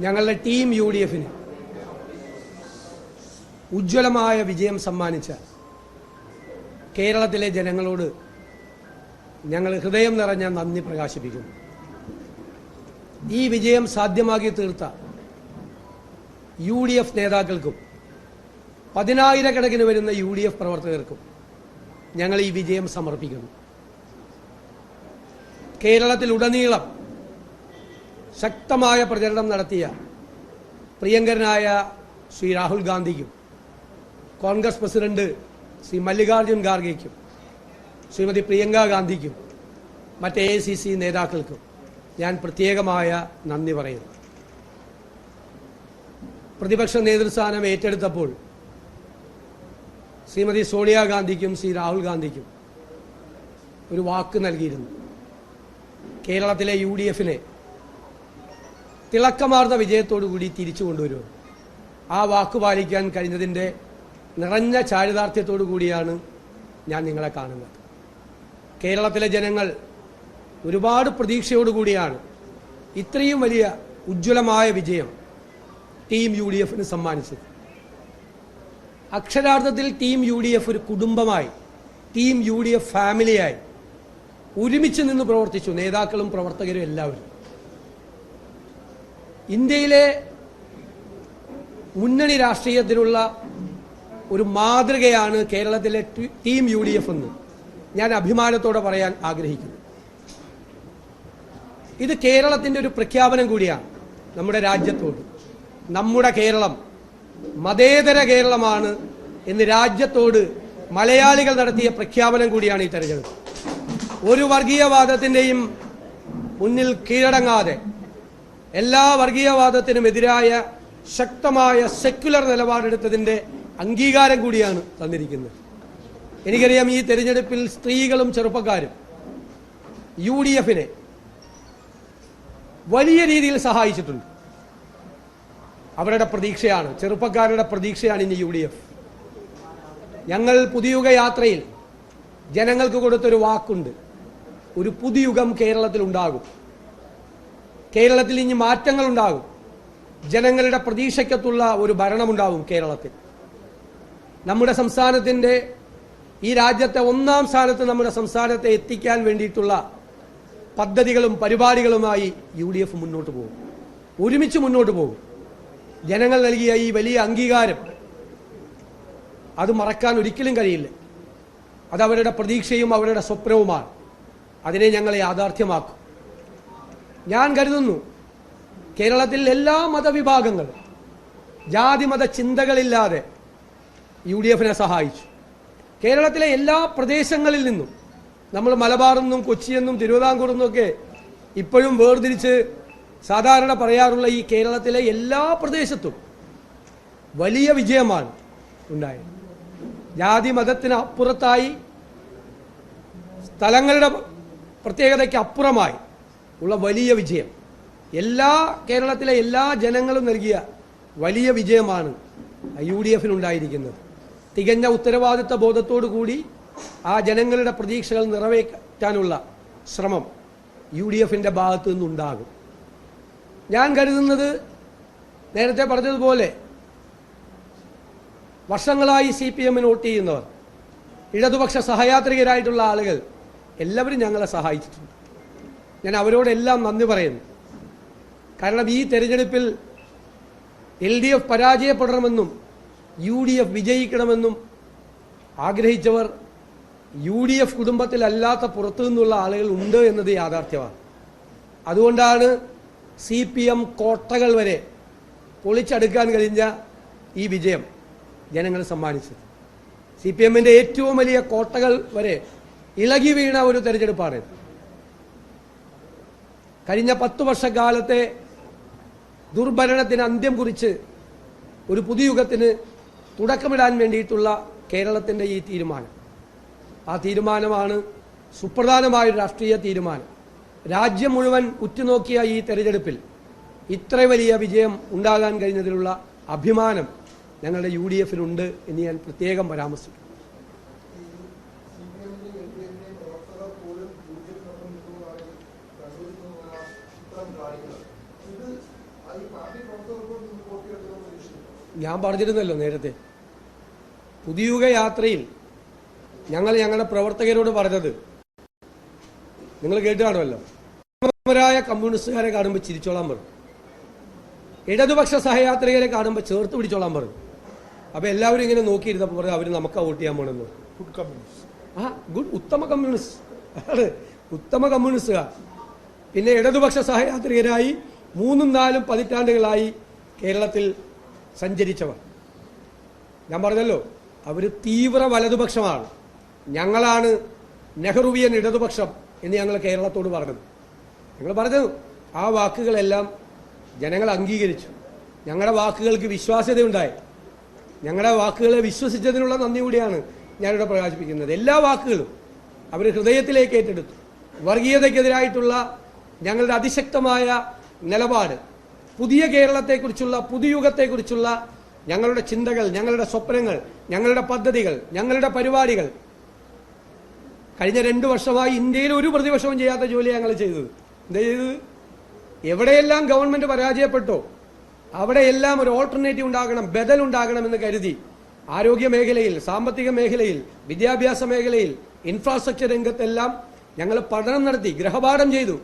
ഞങ്ങളുടെ ടീം UDFന് ഉജ്ജ്വലമായ വിജയം സമ്മാനിച്ച കേരളത്തിലെ ജനങ്ങളോട് ഞങ്ങൾ ഹൃദയം നിറഞ്ഞ നന്ദി പ്രകാശിപ്പിക്കുന്നു. ഈ വിജയം സാധ്യമാക്കി തീർത്ത UDF നേതാക്കൾക്കും 10,000-കണക്കിന് വരുന്ന UDF പ്രവർത്തകർക്കും ഞങ്ങൾ ഈ വിജയം സമർപ്പിക്കുന്നു. കേരളത്തിലുടനീളം ശക്തമായ പ്രചരണം നടത്തിയ പ്രിയങ്കരനായ ശ്രീ രാഹുൽ ഗാന്ധിക്കും കോൺഗ്രസ് പ്രസിഡന്റ് ശ്രീ മല്ലികാർജുൻ ഖാർഗെയ്ക്കും ശ്രീമതി പ്രിയങ്ക ഗാന്ധിക്കും മറ്റ് AICC നേതാക്കൾക്കും ഞാൻ പ്രത്യേകമായ നന്ദി പറയുന്നു. പ്രതിപക്ഷ നേതൃസ്ഥാനം ഏറ്റെടുത്തപ്പോൾ ശ്രീമതി സോണിയാഗാന്ധിക്കും ശ്രീ രാഹുൽ ഗാന്ധിക്കും ഒരു വാക്ക് നൽകിയിരുന്നു. കേരളത്തിലെ UDFനെ തിളക്കമാർന്ന വിജയത്തോടുകൂടി തിരിച്ചു കൊണ്ടുവരും. ആ വാക്ക് പാലിക്കാൻ കഴിഞ്ഞതിൻ്റെ നിറഞ്ഞ ചാരിതാർത്ഥ്യത്തോടു കൂടിയാണ് ഞാൻ നിങ്ങളെ കാണുന്നത്. കേരളത്തിലെ ജനങ്ങൾ ഒരുപാട് പ്രതീക്ഷയോടുകൂടിയാണ് ഇത്രയും വലിയ ഉജ്ജ്വലമായ വിജയം ടീം UDFന് സമ്മാനിച്ചത്. അക്ഷരാർത്ഥത്തിൽ ടീം UDF ഒരു കുടുംബമായി, ടീം UDF ഫാമിലിയായി ഒരുമിച്ച് നിന്ന് പ്രവർത്തിച്ചു. നേതാക്കളും പ്രവർത്തകരും എല്ലാവരും. ഇന്ത്യയിലെ മുന്നണി രാഷ്ട്രീയത്തിലുള്ള ഒരു മാതൃകയാണ് കേരളത്തിലെ ടീം UDF എന്ന് ഞാൻ അഭിമാനത്തോടെ പറയാൻ ആഗ്രഹിക്കുന്നു. ഇത് കേരളത്തിൻ്റെ ഒരു പ്രഖ്യാപനം കൂടിയാണ് നമ്മുടെ രാജ്യത്തോട്. നമ്മുടെ കേരളം മതേതര കേരളമാണ് എന്ന് രാജ്യത്തോട് മലയാളികൾ നടത്തിയ പ്രഖ്യാപനം കൂടിയാണ് ഈ തെരഞ്ഞെടുപ്പ്. ഒരു വർഗീയവാദത്തിൻ്റെയും മുന്നിൽ കീഴടങ്ങാതെ എല്ലാ വർഗീയവാദത്തിനുമെതിരായ ശക്തമായ സെക്യുലർ നിലപാടെടുത്തതിൻ്റെ അംഗീകാരം കൂടിയാണ് തന്നിരിക്കുന്നത്. എനിക്കറിയാം ഈ തെരഞ്ഞെടുപ്പിൽ സ്ത്രീകളും ചെറുപ്പക്കാരും UDFനെ വലിയ രീതിയിൽ സഹായിച്ചിട്ടുണ്ട്. അവരുടെ പ്രതീക്ഷയാണ്, ചെറുപ്പക്കാരുടെ പ്രതീക്ഷയാണ് ഇനി UDF. ഞങ്ങൾ പുതുയുഗ യാത്രയിൽ ജനങ്ങൾക്ക് കൊടുത്തൊരു വാക്കുണ്ട്. ഒരു പുതുയുഗം കേരളത്തിൽ ഉണ്ടാകും. കേരളത്തിൽ ഇനി മാറ്റങ്ങൾ ഉണ്ടാകും. ജനങ്ങളുടെ പ്രതീക്ഷയ്ക്കത്തുള്ള ഒരു ഭരണമുണ്ടാകും കേരളത്തിൽ. നമ്മുടെ സംസ്ഥാനത്തിൻ്റെ, ഈ രാജ്യത്തെ ഒന്നാം സ്ഥാനത്ത് നമ്മുടെ സംസ്ഥാനത്തെ എത്തിക്കാൻ വേണ്ടിയിട്ടുള്ള പദ്ധതികളും പരിപാടികളുമായി UDF മുന്നോട്ട് പോകും. ഒരുമിച്ച് മുന്നോട്ട് പോകും. ജനങ്ങൾ നൽകിയ ഈ വലിയ അംഗീകാരം അത് മറക്കാൻ ഒരിക്കലും കഴിയില്ല. അതവരുടെ പ്രതീക്ഷയും അവരുടെ സ്വപ്നവുമാണ്. അതിനെ ഞങ്ങൾ യാഥാർത്ഥ്യമാക്കും. ഞാൻ കരുതുന്നു കേരളത്തിൽ എല്ലാ മതവിഭാഗങ്ങളും ജാതിമത ചിന്തകളില്ലാതെ UDFനെ സഹായിച്ചു. കേരളത്തിലെ എല്ലാ പ്രദേശങ്ങളിൽ നിന്നും, നമ്മൾ മലബാറെന്നും കൊച്ചിയെന്നും തിരുവിതാംകൂർ എന്നൊക്കെ ഇപ്പോഴും വേർതിരിച്ച് സാധാരണ പറയാറുള്ള ഈ കേരളത്തിലെ എല്ലാ പ്രദേശത്തും വലിയ വിജയമാണ് ഉണ്ടായത്. ജാതി മതത്തിന് അപ്പുറത്തായി, സ്ഥലങ്ങളുടെ പ്രത്യേകതയ്ക്ക് അപ്പുറമായി ഉള്ള വലിയ വിജയം, കേരളത്തിലെ എല്ലാ ജനങ്ങളും നൽകിയ വലിയ വിജയമാണ് UDFനുണ്ടായിരിക്കുന്നത്. തികഞ്ഞ ഉത്തരവാദിത്ത ബോധത്തോടു കൂടി ആ ജനങ്ങളുടെ പ്രതീക്ഷകൾ നിറവേറ്റാനുള്ള ശ്രമം UDFൻ്റെ ഭാഗത്തു നിന്നുണ്ടാകും. ഞാൻ കരുതുന്നത്, നേരത്തെ പറഞ്ഞതുപോലെ വർഷങ്ങളായി CPMന് വോട്ട് ചെയ്യുന്നവർ, ഇടതുപക്ഷ സഹയാത്രികരായിട്ടുള്ള ആളുകൾ എല്ലാവരും ഞങ്ങളെ സഹായിച്ചിട്ടുണ്ട്. ഞാൻ അവരോടെല്ലാം നന്ദി പറയുന്നു. കാരണം ഈ തെരഞ്ഞെടുപ്പിൽ LDF പരാജയപ്പെടണമെന്നും UDF വിജയിക്കണമെന്നും ആഗ്രഹിച്ചവർ UDF കുടുംബത്തിലല്ലാത്ത പുറത്തു നിന്നുള്ള ആളുകൾ ഉണ്ട് എന്നത് യാഥാർത്ഥ്യമാണ്. അതുകൊണ്ടാണ് CPM കോട്ടകൾ വരെ പൊളിച്ചടുക്കാൻ കഴിഞ്ഞ ഈ വിജയം ജനങ്ങൾ സമ്മാനിച്ചത്. CPMൻ്റെ ഏറ്റവും വലിയ കോട്ടകൾ വരെ ഇളകി വീണ ഒരു തെരഞ്ഞെടുപ്പാണ്. കഴിഞ്ഞ 10 വർഷക്കാലത്തെ ദുർഭരണത്തിന് അന്ത്യം കുറിച്ച് ഒരു പുതുയുഗത്തിന് തുടക്കമിടാൻ വേണ്ടിയിട്ടുള്ള കേരളത്തിൻ്റെ ഈ തീരുമാനം, ആ തീരുമാനമാണ് സുപ്രധാനമായൊരു രാഷ്ട്രീയ തീരുമാനം. രാജ്യം മുഴുവൻ ഉറ്റുനോക്കിയ ഈ തെരഞ്ഞെടുപ്പിൽ ഇത്ര വലിയ വിജയം ഉണ്ടാകാൻ കഴിഞ്ഞതിലുള്ള അഭിമാനം ഞങ്ങളുടെ UDFനുണ്ട് എന്ന് ഞാൻ പ്രത്യേകം പരാമർശിക്കും. ഇത് ഞാൻ പറഞ്ഞിരുന്നല്ലോ നേരത്തെ, പുതിയുഗ യാത്രയിൽ ഞങ്ങളുടെ പ്രവർത്തകരോട് പറഞ്ഞത് നിങ്ങൾ കേട്ട് കാണുമല്ലോ. ായ കമ്മ്യൂണിസ്റ്റുകാരെ കാണുമ്പോൾ ചിരിച്ചോളാൻ പറഞ്ഞു, ഇടതുപക്ഷ സഹയാത്രികരെ കാണുമ്പോൾ ചേർത്ത് പിടിച്ചോളാൻ പറഞ്ഞു. അപ്പോൾ എല്ലാവരും ഇങ്ങനെ നോക്കിയിരുന്നപ്പോൾ പറഞ്ഞു അവർ നമുക്കാ വോട്ട് ചെയ്യാൻ പോകണമെന്ന്. ഉത്തമ കമ്മ്യൂണിസ്റ്റ്, ഉത്തമ കമ്മ്യൂണിസ്റ്റുകാർ. പിന്നെ ഇടതുപക്ഷ സഹയാത്രികരായി 3-4 പതിറ്റാണ്ടുകളായി കേരളത്തിൽ സഞ്ചരിച്ചവർ. ഞാൻ പറഞ്ഞല്ലോ, അവർ തീവ്ര വലതുപക്ഷമാണ്. ഞങ്ങളാണ് നെഹ്റുവിയൻ ഇടതുപക്ഷം എന്ന് ഞങ്ങൾ കേരളത്തോട് പറഞ്ഞത്. ഞങ്ങൾ പറഞ്ഞു, ആ വാക്കുകളെല്ലാം ജനങ്ങൾ അംഗീകരിച്ചു. ഞങ്ങളുടെ വാക്കുകൾക്ക് വിശ്വാസ്യതയുണ്ടായി. ഞങ്ങളുടെ വാക്കുകളെ വിശ്വസിച്ചതിനുള്ള നന്ദി കൂടിയാണ് ഞാനിവിടെ പ്രകാശിപ്പിക്കുന്നത്. എല്ലാ വാക്കുകളും അവർ ഹൃദയത്തിലേക്ക് ഏറ്റെടുത്തു. വർഗീയതയ്ക്കെതിരായിട്ടുള്ള ഞങ്ങളുടെ അതിശക്തമായ നിലപാട്, പുതിയ കേരളത്തെക്കുറിച്ചുള്ള, പുതുയുഗത്തെക്കുറിച്ചുള്ള ഞങ്ങളുടെ ചിന്തകൾ, ഞങ്ങളുടെ സ്വപ്നങ്ങൾ, ഞങ്ങളുടെ പദ്ധതികൾ, ഞങ്ങളുടെ പരിപാടികൾ കഴിഞ്ഞ 2 വർഷമായി ഇന്ത്യയിൽ ഒരു പ്രതിപക്ഷവും ചെയ്യാത്ത ജോലിയാണ് ഞങ്ങൾ ചെയ്തത്. എന്താ ചെയ്തത്? എവിടെയെല്ലാം ഗവൺമെന്റ് പരാജയപ്പെട്ടോ അവിടെയെല്ലാം ഒരു ഓൾട്ടർനേറ്റീവ് ഉണ്ടാകണം, ബദൽ ഉണ്ടാകണമെന്ന് കരുതി ആരോഗ്യ മേഖലയിൽ, സാമ്പത്തിക മേഖലയിൽ, വിദ്യാഭ്യാസ മേഖലയിൽ, ഇൻഫ്രാസ്ട്രക്ചർ രംഗത്തെല്ലാം ഞങ്ങൾ പഠനം നടത്തി, ഗൃഹപാഠം ചെയ്തു.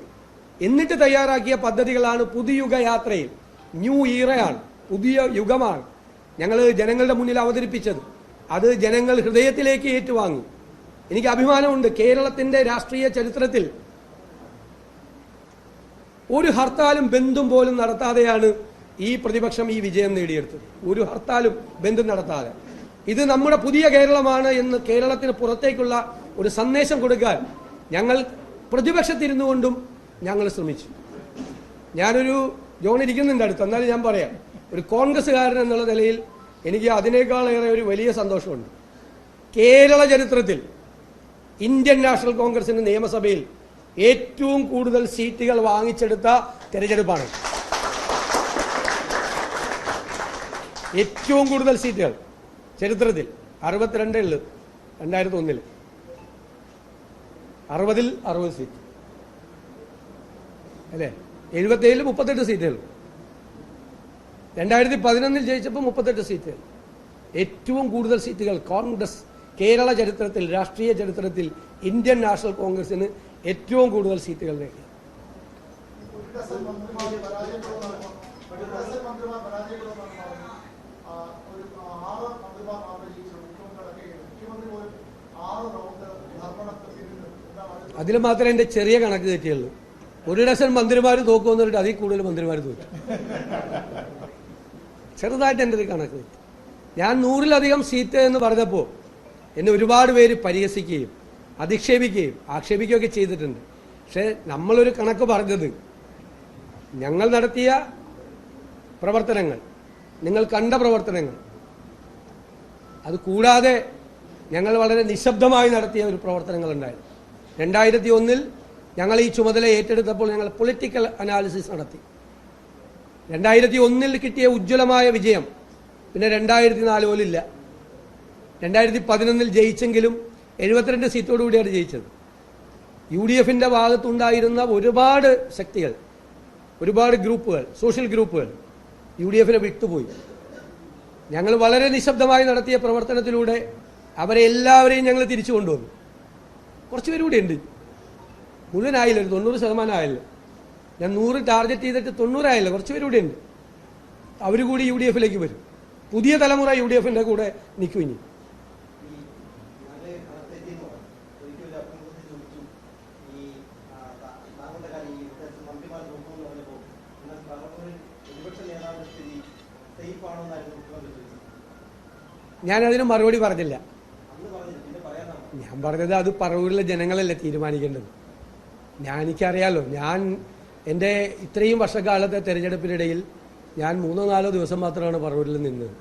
എന്നിട്ട് തയ്യാറാക്കിയ പദ്ധതികളാണ് പുതുയുഗ യാത്രയിൽ. ന്യൂ ഈറയാണ്, പുതിയ യുഗമാണ് ഞങ്ങൾ ജനങ്ങളുടെ മുന്നിൽ അവതരിപ്പിച്ചത്. അത് ജനങ്ങൾ ഹൃദയത്തിലേക്ക് ഏറ്റുവാങ്ങി. എനിക്ക് അഭിമാനമുണ്ട്, കേരളത്തിന്റെ രാഷ്ട്രീയ ചരിത്രത്തിൽ ഒരു ഹർത്താലും ബന്ധും പോലും നടത്താതെയാണ് ഈ പ്രതിപക്ഷം ഈ വിജയം നേടിയെടുത്തത്. ഒരു ഹർത്താലും ബന്ധും നടത്താതെ. ഇത് നമ്മുടെ പുതിയ കേരളമാണ് എന്ന് കേരളത്തിന് പുറത്തേക്കുള്ള ഒരു സന്ദേശം കൊടുക്കാൻ ഞങ്ങൾ പ്രതിപക്ഷത്തിരുന്നു കൊണ്ടും ഞങ്ങൾ ശ്രമിച്ചു. ഞാനൊരു ജോൺ ഇരിക്കുന്നുണ്ട് അടുത്ത്, എന്നാലും ഞാൻ പറയാം, ഒരു കോൺഗ്രസ്സുകാരൻ എന്നുള്ള നിലയിൽ എനിക്ക് അതിനേക്കാളേറെ ഒരു വലിയ സന്തോഷമുണ്ട്. കേരള ചരിത്രത്തിൽ ഇന്ത്യൻ നാഷണൽ കോൺഗ്രസിന്റെ നിയമസഭയിൽ ഏറ്റവും കൂടുതൽ സീറ്റുകൾ വാങ്ങിച്ചെടുത്ത തെരഞ്ഞെടുപ്പാണ്. ഏറ്റവും കൂടുതൽ സീറ്റുകൾ ചരിത്രത്തിൽ 62 ഉള്ളു. 2001 60-ൽ 60 സീറ്റ് അല്ലേ? 77-ൽ 38 സീറ്റുകൾ. 2011 ജയിച്ചപ്പോൾ 38 സീറ്റുകൾ. ഏറ്റവും കൂടുതൽ സീറ്റുകൾ കോൺഗ്രസ് കേരള ചരിത്രത്തിൽ, രാഷ്ട്രീയ ചരിത്രത്തിൽ ഇന്ത്യൻ നാഷണൽ കോൺഗ്രസിന് ഏറ്റവും കൂടുതൽ സീറ്റുകൾ നേടി. അതിൽ മാത്രമേ എൻ്റെ ചെറിയ കണക്ക് തെറ്റിയുള്ളൂ. 1 ഡസൻ മന്ത്രിമാർ തോക്കുമെന്ന് പറഞ്ഞിട്ട് അതിൽ കൂടുതൽ മന്ത്രിമാർ തോറ്റു. ചെറുതായിട്ട് എൻ്റെ ഒരു കണക്ക് തെറ്റി. ഞാൻ 100-ലധികം സീറ്റ് എന്ന് പറഞ്ഞപ്പോൾ എന്നെ ഒരുപാട് പേര് പരിഹസിക്കുകയും അധിക്ഷേപിക്കുകയും ആക്ഷേപിക്കുകയൊക്കെ ചെയ്തിട്ടുണ്ട്. പക്ഷേ നമ്മളൊരു കണക്ക് പറഞ്ഞത്, ഞങ്ങൾ നടത്തിയ പ്രവർത്തനങ്ങൾ, നിങ്ങൾ കണ്ട പ്രവർത്തനങ്ങൾ, അത് കൂടാതെ ഞങ്ങൾ വളരെ നിശബ്ദമായി നടത്തിയ ഒരു പ്രവർത്തനങ്ങളുണ്ടായിരുന്നു. 2001-ൽ ഞങ്ങൾ ഈ ചുമതല ഏറ്റെടുത്തപ്പോൾ ഞങ്ങൾ പൊളിറ്റിക്കൽ അനാലിസിസ് നടത്തി. 2001-ൽ കിട്ടിയ ഉജ്ജ്വലമായ വിജയം പിന്നെ 2004 പോലില്ല. 2011-ൽ ജയിച്ചെങ്കിലും 72 സീറ്റോടുകൂടിയാണ് ജയിച്ചത്. UDFിൻ്റെ ഭാഗത്തുണ്ടായിരുന്ന ഒരുപാട് ശക്തികൾ, ഒരുപാട് ഗ്രൂപ്പുകൾ, സോഷ്യൽ ഗ്രൂപ്പുകൾ UDFിനെ വിട്ടുപോയി. ഞങ്ങൾ വളരെ നിശബ്ദമായി നടത്തിയ പ്രവർത്തനത്തിലൂടെ അവരെ എല്ലാവരെയും ഞങ്ങൾ തിരിച്ചു കൊണ്ടുവന്നു. കുറച്ച് പേരുകൂടി ഉണ്ട്, മുഴുവനായില്ല, 90% ആയല്ലോ. ഞാൻ 100 ടാർഗറ്റ് ചെയ്തിട്ട് 90 ആയില്ല, കുറച്ച് പേരുകൂടി ഉണ്ട്. അവർ കൂടി UDFിലേക്ക് വരും. പുതിയ തലമുറ UDFിൻ്റെ കൂടെ നിൽക്കും. ഇനി ഞാനതിന് മറുപടി പറഞ്ഞില്ല. ഞാൻ പറഞ്ഞത് അത് പറവൂരിലെ ജനങ്ങളല്ലേ തീരുമാനിക്കേണ്ടത്. എനിക്കറിയാലോ, ഞാൻ എൻ്റെ ഇത്രയും വർഷക്കാലത്തെ തെരഞ്ഞെടുപ്പിനിടയിൽ ഞാൻ 3-4 ദിവസം മാത്രമാണ് പറവൂരിൽ നിന്നത്.